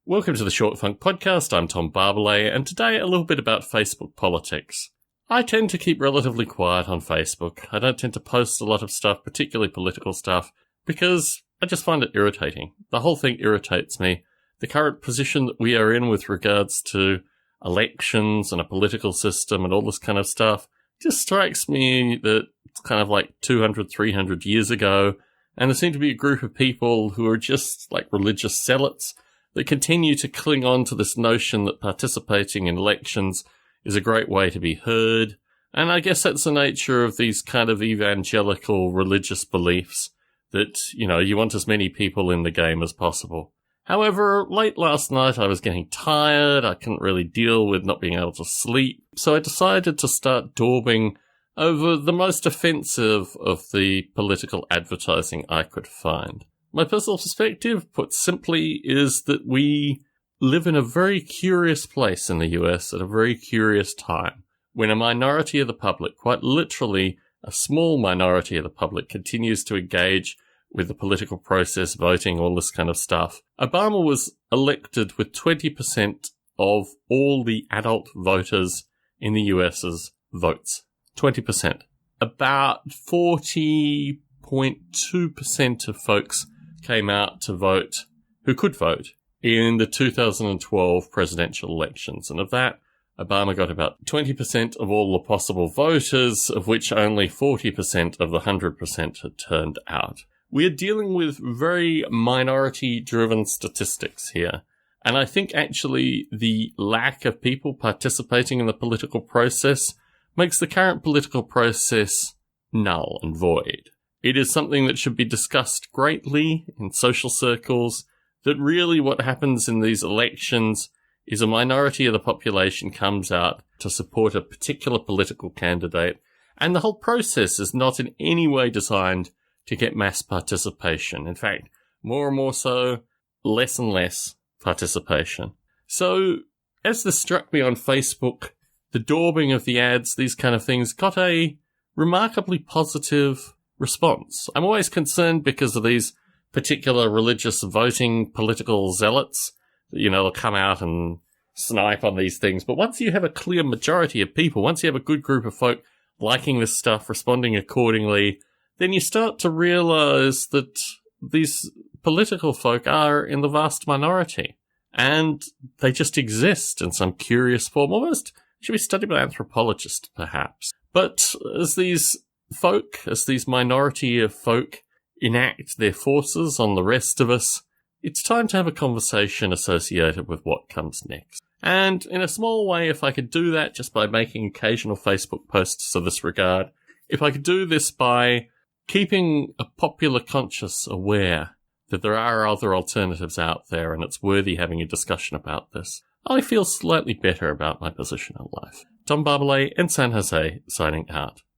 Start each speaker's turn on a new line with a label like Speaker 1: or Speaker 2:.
Speaker 1: Welcome to the Short Funk Podcast. I'm Tom Barbalet, and today a little bit about Facebook politics. I tend to keep relatively quiet on Facebook. I don't tend to post a lot of stuff, particularly political stuff, because I just find it irritating. The whole thing irritates me. The current position that we are in with regards to elections and a political system and all this kind of stuff just strikes me that it's kind of like 200, 300 years ago, and there seem to be a group of people who are just like religious zealots that continue to cling on to this notion that participating in elections is a great way to be heard. And I guess that's the nature of these kind of evangelical religious beliefs that, you want as many people in the game as possible. However, late last night I was getting tired, I couldn't really deal with not being able to sleep, so I decided to start daubing over the most offensive of the political advertising I could find. My personal perspective, put simply, is that we live in a very curious place in the US at a very curious time, when a minority of the public, quite literally a small minority of the public, continues to engage with the political process, voting, all this kind of stuff. Obama was elected with 20% of all the adult voters in the US's votes. 20%. About 40.2% of folks came out to vote, who could vote, in the 2012 presidential elections. And of that, Obama got about 20% of all the possible voters, of which only 40% of the 100% had turned out. We are dealing with very minority-driven statistics here. And I think actually the lack of people participating in the political process makes the current political process null and void. It is something that should be discussed greatly in social circles, that really what happens in these elections is a minority of the population comes out to support a particular political candidate, and the whole process is not in any way designed to get mass participation. In fact, more and more so, less and less participation. So, as this struck me on Facebook, the daubing of the ads, these kind of things, got a remarkably positive response. I'm always concerned because of these particular religious voting political zealots. They'll come out and snipe on these things. But once you have a clear majority of people, once you have a good group of folk liking this stuff, responding accordingly, then you start to realize that these political folk are in the vast minority. And they just exist in some curious form. Almost should be studied by anthropologists, perhaps. But as these minority of folk enact their forces on the rest of us, it's time to have a conversation associated with what comes next. And in a small way, if I could do that just by making occasional Facebook posts of this regard, if I could do this by keeping a popular conscience aware that there are other alternatives out there and it's worthy having a discussion about this, I feel slightly better about my position in life. Tom Barbalet in San Jose, signing out.